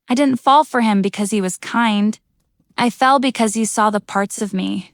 I didn't fall for him because he was kind. I fell because he saw the parts of me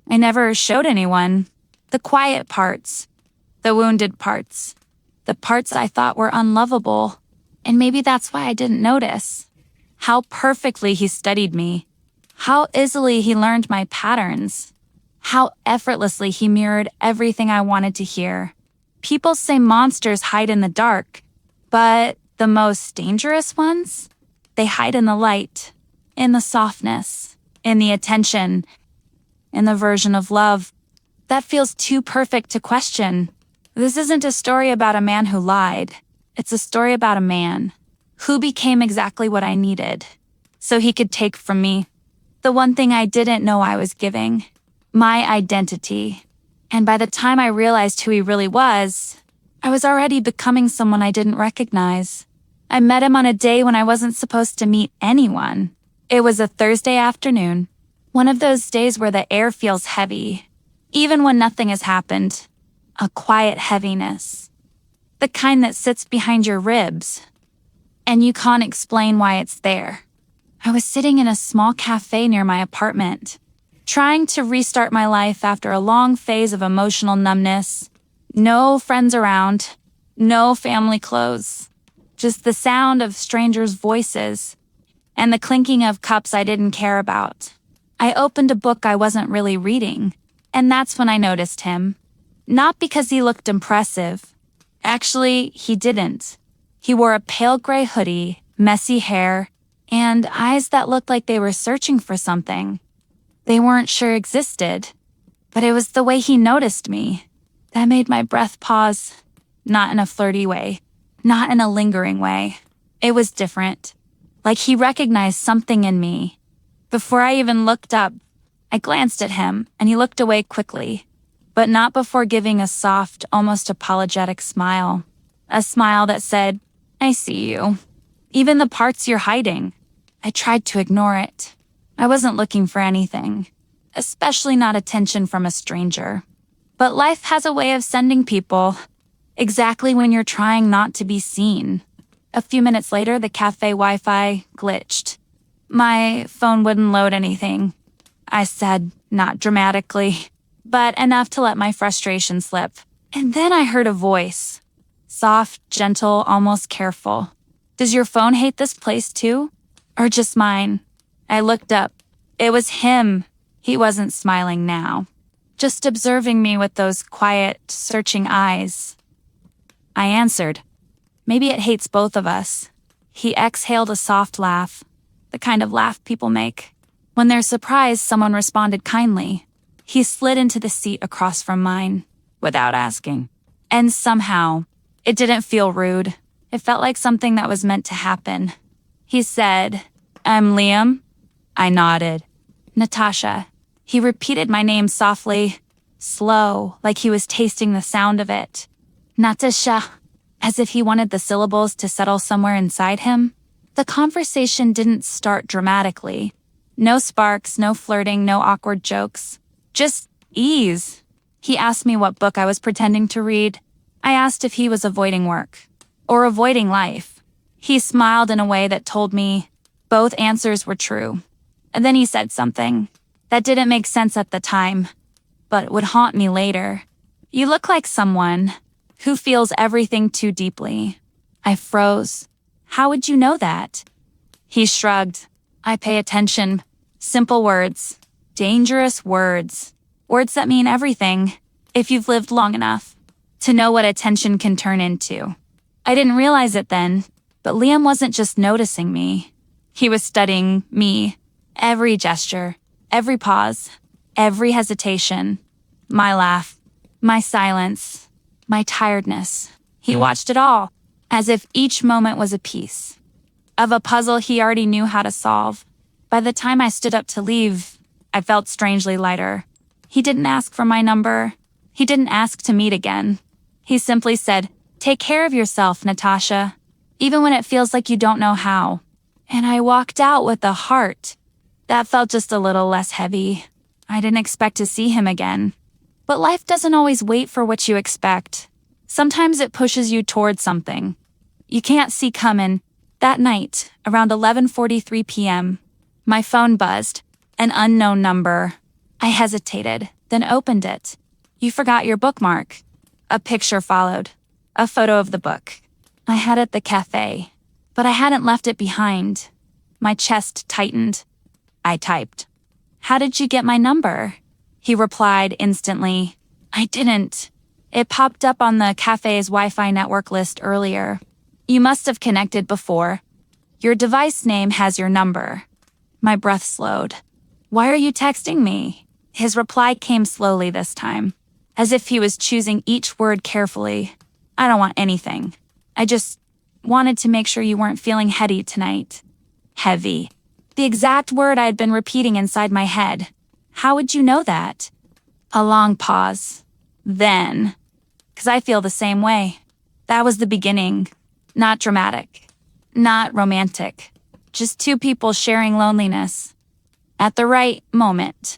I never showed anyone. The quiet parts, the wounded parts, the parts I thought were unlovable. And maybe that's why I didn't notice. How perfectly he studied me. How easily he learned my patterns. How effortlessly he mirrored everything I wanted to hear. People say monsters hide in the dark, but the most dangerous ones? They hide in the light, in the softness, in the attention, in the version of love that feels too perfect to question. This isn't a story about a man who lied. It's a story about a man who became exactly what I needed, so he could take from me the one thing I didn't know I was giving, my identity. And by the time I realized who he really was, I was already becoming someone I didn't recognize. I met him on a day when I wasn't supposed to meet anyone. It was a Thursday afternoon, one of those days where the air feels heavy, even when nothing has happened. A quiet heaviness. The kind that sits behind your ribs, and you can't explain why it's there. I was sitting in a small cafe near my apartment, trying to restart my life after a long phase of emotional numbness. No friends around, no family clothes, just the sound of strangers' voices and the clinking of cups I didn't care about. I opened a book I wasn't really reading, and that's when I noticed him. Not because he looked impressive. Actually, he didn't. He wore a pale gray hoodie, messy hair, and eyes that looked like they were searching for something they weren't sure existed. But it was the way he noticed me that made my breath pause. Not in a flirty way, not in a lingering way. It was different. Like he recognized something in me. Before I even looked up, I glanced at him, and he looked away quickly, but not before giving a soft, almost apologetic smile. A smile that said, "I see you. Even the parts you're hiding." I tried to ignore it. I wasn't looking for anything, especially not attention from a stranger. But life has a way of sending people exactly when you're trying not to be seen. A few minutes later, the cafe Wi-Fi glitched. My phone wouldn't load anything. I said, not dramatically, but enough to let my frustration slip. And then I heard a voice. Soft, gentle, almost careful. "Does your phone hate this place too? Or just mine?" I looked up. It was him. He wasn't smiling now, just observing me with those quiet, searching eyes. I answered, "Maybe it hates both of us." He exhaled a soft laugh, the kind of laugh people make when they're surprised someone responded kindly. He slid into the seat across from mine, without asking. And somehow, it didn't feel rude. It felt like something that was meant to happen. He said, "I'm Liam." I nodded. "Natasha." He repeated my name softly, slow, like he was tasting the sound of it. "Natasha," as if he wanted the syllables to settle somewhere inside him. The conversation didn't start dramatically. No sparks, no flirting, no awkward jokes. Just ease. He asked me what book I was pretending to read. I asked if he was avoiding work or avoiding life. He smiled in a way that told me both answers were true. And then he said something that didn't make sense at the time, but would haunt me later. "You look like someone who feels everything too deeply." I froze. "How would you know that?" He shrugged. "I pay attention. Simple words. Dangerous words. Words that mean everything, if you've lived long enough to know what attention can turn into." I didn't realize it then, but Liam wasn't just noticing me. He was studying me. Every gesture, every pause, every hesitation. My laugh, my silence, my tiredness. He watched it all, as if each moment was a piece of a puzzle he already knew how to solve. By the time I stood up to leave, I felt strangely lighter. He didn't ask for my number. He didn't ask to meet again. He simply said, "Take care of yourself, Natasha, even when it feels like you don't know how." And I walked out with a heart that felt just a little less heavy. I didn't expect to see him again. But life doesn't always wait for what you expect. Sometimes it pushes you towards something you can't see coming, That night, around 11:43 p.m., my phone buzzed. An unknown number. I hesitated, then opened it. You forgot your bookmark. A picture followed. A photo of the book. I had it at the cafe, but I hadn't left it behind. My chest tightened. I typed. How did you get my number? He replied instantly. I didn't. It popped up on the cafe's Wi-Fi network list earlier. You must have connected before. Your device name has your number. My breath slowed. Why are you texting me? His reply came slowly this time, as if he was choosing each word carefully. I don't want anything. I just wanted to make sure you weren't feeling heady tonight. Heavy. The exact word I had been repeating inside my head. How would you know that? A long pause. Then, 'cause I feel the same way. That was the beginning. Not dramatic. Not romantic. Just two people sharing loneliness. At the right moment.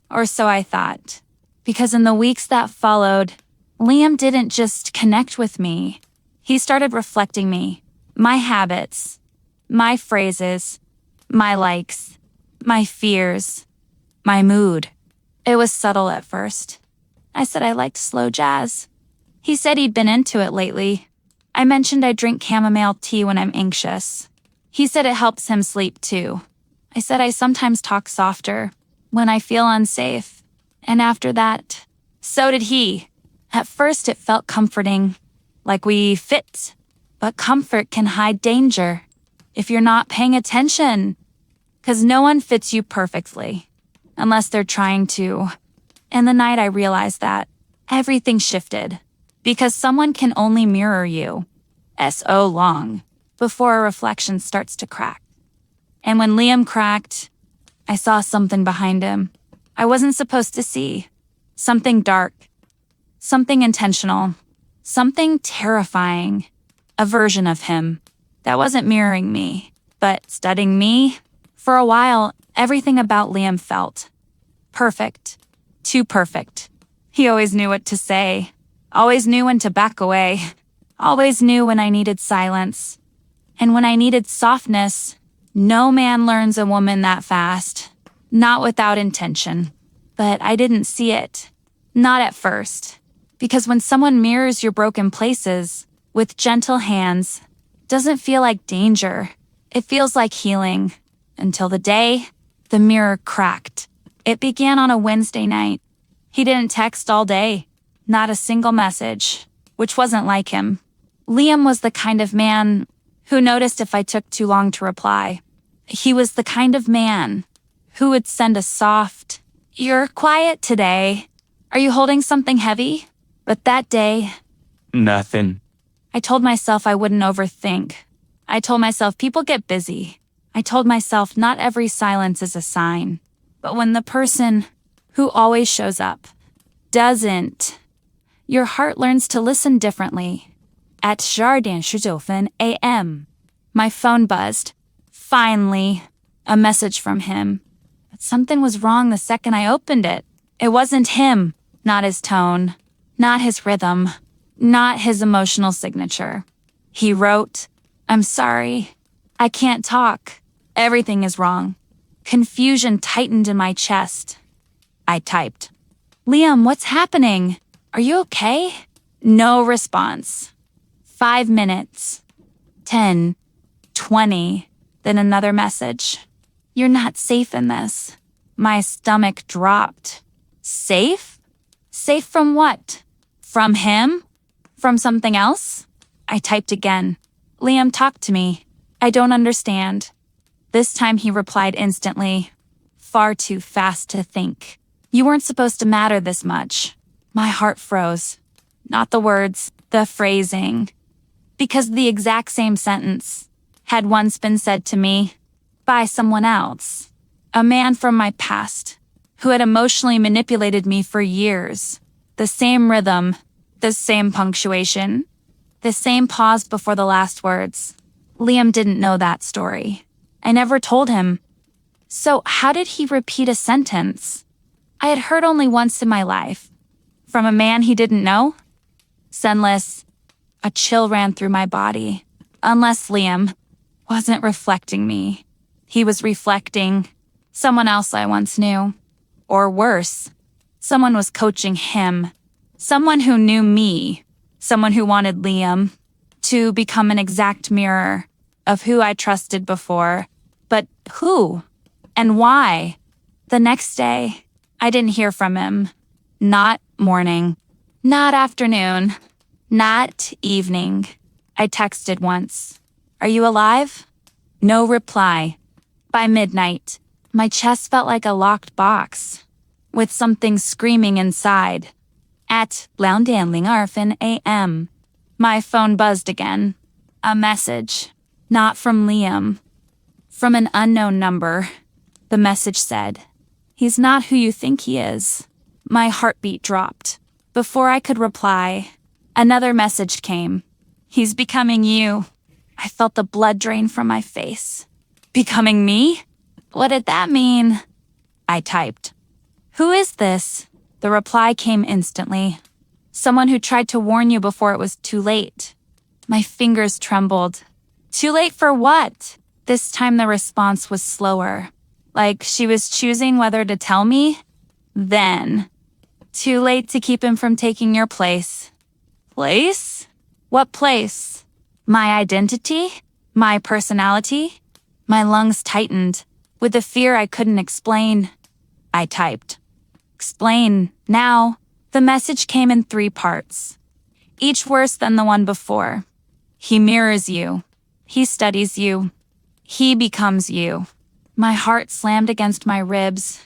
Or so I thought. Because in the weeks that followed, Liam didn't just connect with me. He started reflecting me. My habits. My phrases. My likes. My fears. My mood. It was subtle at first. I said I liked slow jazz. He said he'd been into it lately. I mentioned I drink chamomile tea when I'm anxious. He said it helps him sleep too. I said I sometimes talk softer when I feel unsafe. And after that, so did he. At first it felt comforting, like we fit. But comfort can hide danger if you're not paying attention. 'Cause no one fits you perfectly, unless they're trying to. And the night I realized that, everything shifted. Because someone can only mirror you, so long, before a reflection starts to crack. And when Liam cracked, I saw something behind him I wasn't supposed to see. Something dark. Something intentional. Something terrifying. A version of him that wasn't mirroring me, but studying me. For a while, everything about Liam felt perfect. Too perfect. He always knew what to say. Always knew when to back away. Always knew when I needed silence. And when I needed softness. No man learns a woman that fast. Not without intention. But I didn't see it. Not at first. Because when someone mirrors your broken places, with gentle hands, doesn't feel like danger. It feels like healing. Until the day, the mirror cracked. It began on a Wednesday night. He didn't text all day. Not a single message. Which wasn't like him. Liam was the kind of man who noticed if I took too long to reply. He was the kind of man who would send a soft, "You're quiet today. Are you holding something heavy?" But that day, Nothing. I told myself I wouldn't overthink. I told myself people get busy. I told myself not every silence is a sign. But when the person who always shows up doesn't, your heart learns to listen differently. At 12:19 a.m., my phone buzzed. Finally, a message from him. But something was wrong the second I opened it. It wasn't him, not his tone, not his rhythm, not his emotional signature. He wrote, "I'm sorry. I can't talk. Everything is wrong." Confusion tightened in my chest. I typed, "Liam, what's happening? Are you okay?" No response. 5 minutes. 10. 20. Then another message. "You're not safe in this." My stomach dropped. Safe? Safe from what? From him? From something else? I typed again. "Liam, talk to me. I don't understand." This time he replied instantly. Far too fast to think. "You weren't supposed to matter this much." My heart froze. Not the words, the phrasing. Because the exact same sentence had once been said to me by someone else. A man from my past who had emotionally manipulated me for years. The same rhythm, the same punctuation, the same pause before the last words. Liam didn't know that story. I never told him. So how did he repeat a sentence I had heard only once in my life? From a man he didn't know? Senseless. A chill ran through my body. Unless Liam wasn't reflecting me. He was reflecting someone else I once knew. Or worse, someone was coaching him. Someone who knew me. Someone who wanted Liam to become an exact mirror of who I trusted before. But who? And why? The next day, I didn't hear from him. Not morning. Not afternoon. Not evening. I texted once. Are you alive? No reply. By midnight, my chest felt like a locked box, with something screaming inside. At Loundanlingarfen AM, my phone buzzed again. A message. Not from Liam. From an unknown number. The message said, "He's not who you think he is." My heartbeat dropped. Before I could reply, another message came. "He's becoming you." I felt the blood drain from my face. Becoming me? What did that mean? I typed. Who is this? The reply came instantly. Someone who tried to warn you before it was too late. My fingers trembled. Too late for what? This time the response was slower. Like she was choosing whether to tell me. Then. Too late to keep him from taking your place. Place? What place? My identity? My personality? My lungs tightened, with a fear I couldn't explain. I typed. Explain, now. The message came in 3 parts, each worse than the one before. He mirrors you. He studies you. He becomes you. My heart slammed against my ribs.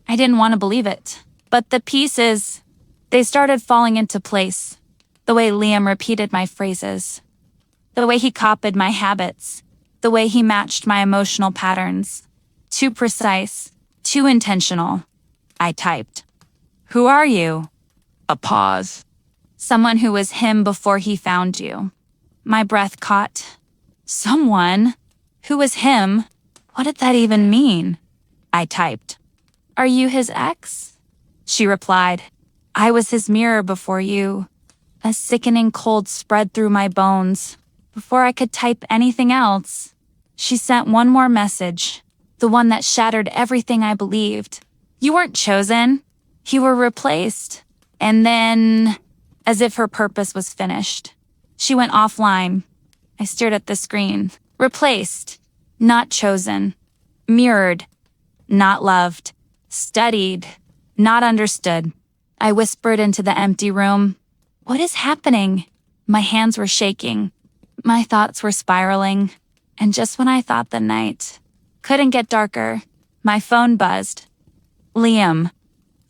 I didn't want to believe it. But the pieces, they started falling into place. The way Liam repeated my phrases. The way he copied my habits. The way he matched my emotional patterns. Too precise. Too intentional. I typed. Who are you? A pause. Someone who was him before he found you. My breath caught. Someone? Who was him? What did that even mean? I typed. Are you his ex? She replied. I was his mirror before you. A sickening cold spread through my bones. Before I could type anything else, she sent one more message. The one that shattered everything I believed. You weren't chosen. You were replaced. And then, as if her purpose was finished, she went offline. I stared at the screen. Replaced. Not chosen. Mirrored. Not loved. Studied. Not understood. I whispered into the empty room. What is happening? My hands were shaking. My thoughts were spiraling. And just when I thought the night couldn't get darker, my phone buzzed. Liam.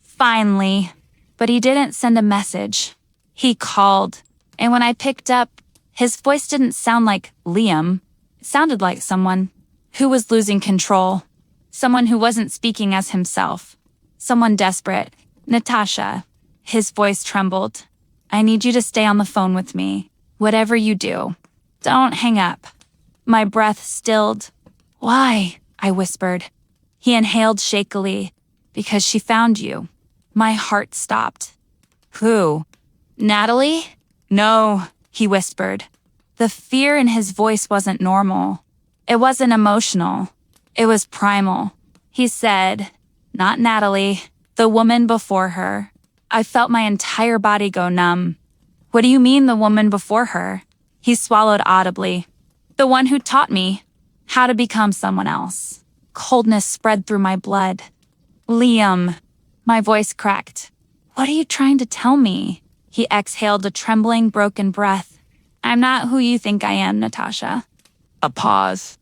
Finally. But he didn't send a message. He called. And when I picked up, his voice didn't sound like Liam. It sounded like someone who was losing control. Someone who wasn't speaking as himself. Someone desperate. Natasha. His voice trembled. I need you to stay on the phone with me. Whatever you do. Don't hang up. My breath stilled. Why? I whispered. He inhaled shakily. Because she found you. My heart stopped. Who? Natalie? No, he whispered. The fear in his voice wasn't normal. It wasn't emotional. It was primal. He said, not Natalie, the woman before her. I felt my entire body go numb. What do you mean the woman before her? He swallowed audibly. The one who taught me how to become someone else. Coldness spread through my blood. Liam. My voice cracked. What are you trying to tell me? He exhaled a trembling, broken breath. I'm not who you think I am, Natasha. A pause.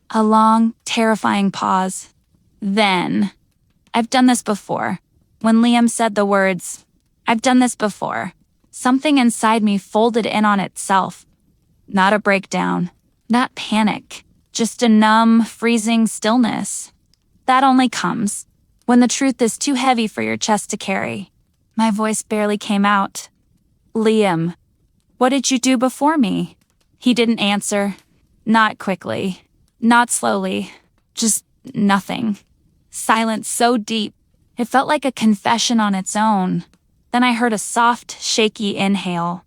A long, terrifying pause. Then, I've done this before. When Liam said the words, I've done this before, something inside me folded in on itself. Not a breakdown. Not panic. Just a numb, freezing stillness. That only comes when the truth is too heavy for your chest to carry. My voice barely came out. Liam, what did you do before me? He didn't answer. Not quickly. Not slowly. Just nothing. Silence so deep, it felt like a confession on its own. Then I heard a soft, shaky inhale.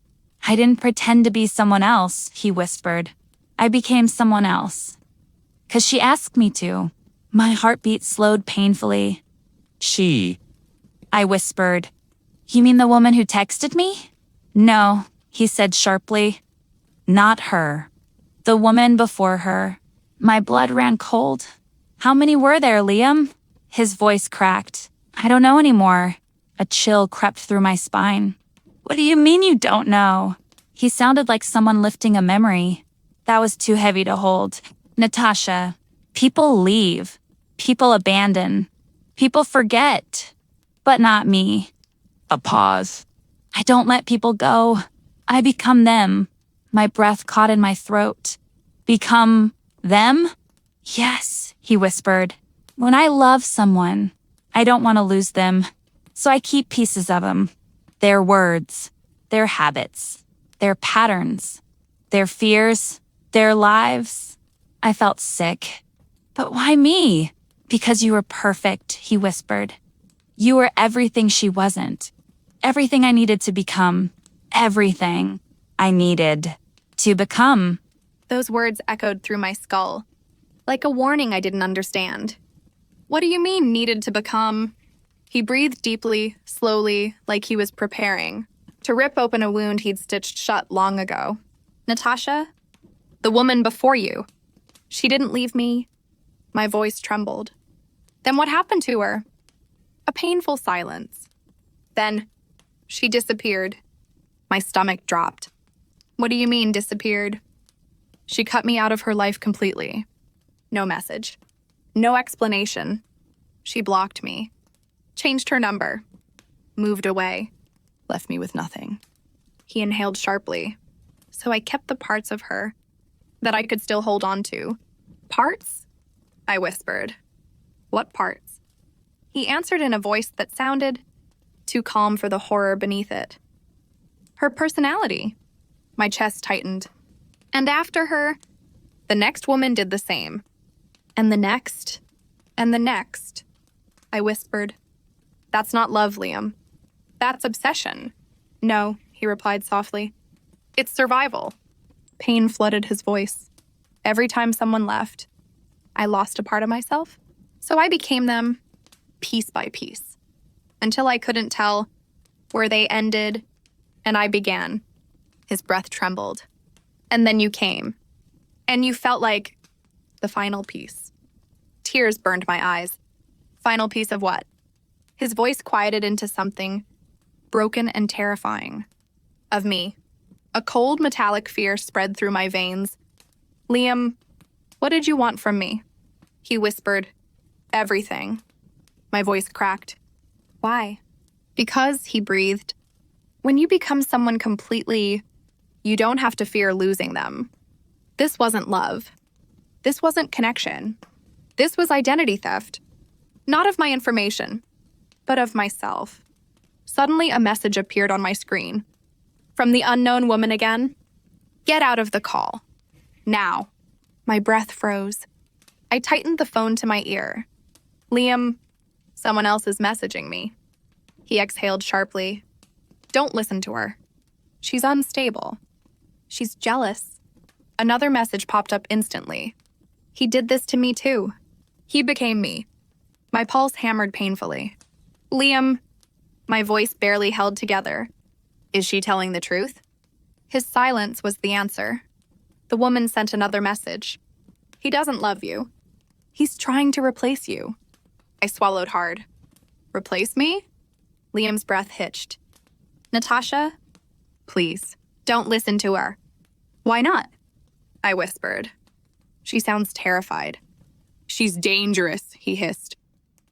I didn't pretend to be someone else, he whispered. I became someone else. 'Cause she asked me to. My heartbeat slowed painfully. She. I whispered. You mean the woman who texted me? No, he said sharply. Not her. The woman before her. My blood ran cold. How many were there, Liam? His voice cracked. I don't know anymore. A chill crept through my spine. What do you mean you don't know? He sounded like someone lifting a memory. That was too heavy to hold. Natasha, people leave. People abandon. People forget. But not me. A pause. I don't let people go. I become them. My breath caught in my throat. Become them? Yes, he whispered. When I love someone, I don't want to lose them. So I keep pieces of them. Their words, their habits, their patterns, their fears, their lives. I felt sick. But why me? Because you were perfect, he whispered. You were everything she wasn't. Everything I needed to become. Everything I needed to become. Those words echoed through my skull, like a warning I didn't understand. What do you mean, needed to become? He breathed deeply, slowly, like he was preparing to rip open a wound he'd stitched shut long ago. Natasha? The woman before you. She didn't leave me. My voice trembled. Then what happened to her? A painful silence. Then she disappeared. My stomach dropped. What do you mean, disappeared? She cut me out of her life completely. No message. No explanation. She blocked me. Changed her number. Moved away. Left me with nothing. He inhaled sharply. So I kept the parts of her that I could still hold on to. Parts? I whispered. What parts? He answered in a voice that sounded too calm for the horror beneath it. Her personality. My chest tightened. And after her, the next woman did the same. And the next. And the next. I whispered. That's not love, Liam. That's obsession. No, he replied softly. It's survival. Pain flooded his voice. Every time someone left, I lost a part of myself. So I became them, piece by piece, until I couldn't tell where they ended and I began. His breath trembled. And then you came. And you felt like the final piece. Tears burned my eyes. Final piece of what? His voice quieted into something broken and terrifying. Of me. A cold, metallic fear spread through my veins. Liam, what did you want from me? He whispered. Everything. My voice cracked. Why? Because, he breathed. When you become someone completely, you don't have to fear losing them. This wasn't love. This wasn't connection. This was identity theft. Not of my information, but of myself. Suddenly, a message appeared on my screen. From the unknown woman again. Get out of the call. Now. My breath froze. I tightened the phone to my ear. Liam, someone else is messaging me. He exhaled sharply. Don't listen to her. She's unstable. She's jealous. Another message popped up instantly. He did this to me too. He became me. My pulse hammered painfully. Liam, my voice barely held together. Is she telling the truth? His silence was the answer. The woman sent another message. He doesn't love you. He's trying to replace you. I swallowed hard. Replace me? Liam's breath hitched. Natasha, please, don't listen to her. Why not? I whispered. She sounds terrified. She's dangerous, he hissed.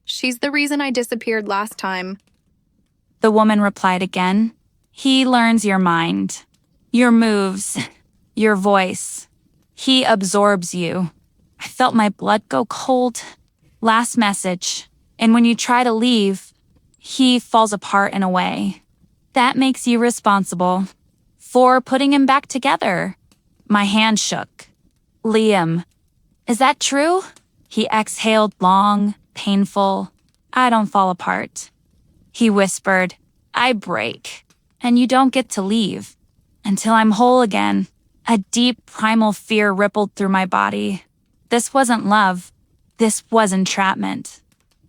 She's the reason I disappeared last time. The woman replied again. He learns your mind, your moves, your voice. He absorbs you. I felt my blood go cold. Last message. And when you try to leave, he falls apart in a way. That makes you responsible for putting him back together. My hand shook. Liam, is that true? He exhaled long, painful. I don't fall apart. He whispered, I break, and you don't get to leave until I'm whole again. A deep primal fear rippled through my body. This wasn't love. This was entrapment.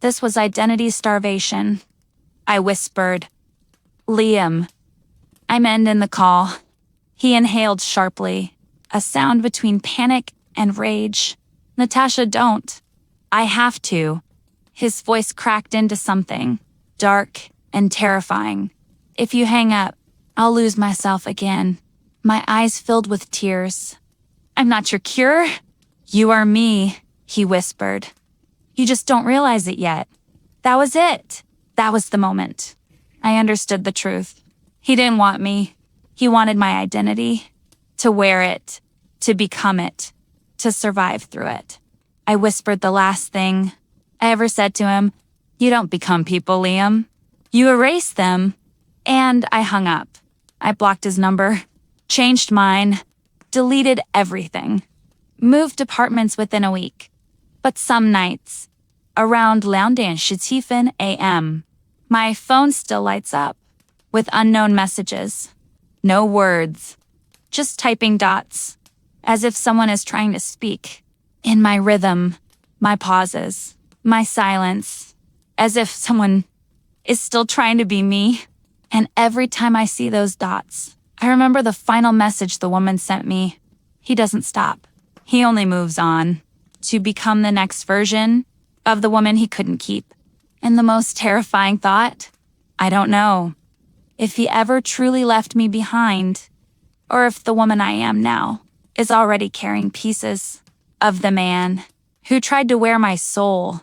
This was identity starvation. I whispered, Liam. I'm ending the call. He inhaled sharply, a sound between panic and rage. Natasha, don't. I have to. His voice cracked into something, dark and terrifying. If you hang up, I'll lose myself again. My eyes filled with tears. I'm not your cure. You are me, he whispered. You just don't realize it yet. That was it. That was the moment. I understood the truth. He didn't want me. He wanted my identity. To wear it. To become it. To survive through it. I whispered the last thing I ever said to him. You don't become people, Liam. You erase them. And I hung up. I blocked his number. Changed mine. Deleted everything. Moved apartments within a week. But some nights, around Laundenschitiefen a.m., my phone still lights up with unknown messages. No words. Just typing dots. As if someone is trying to speak. In my rhythm. My pauses. My silence. As if someone is still trying to be me. And every time I see those dots, I remember the final message the woman sent me. He doesn't stop. He only moves on. To become the next version of the woman he couldn't keep. And the most terrifying thought? I don't know. If he ever truly left me behind, or if the woman I am now is already carrying pieces of the man who tried to wear my soul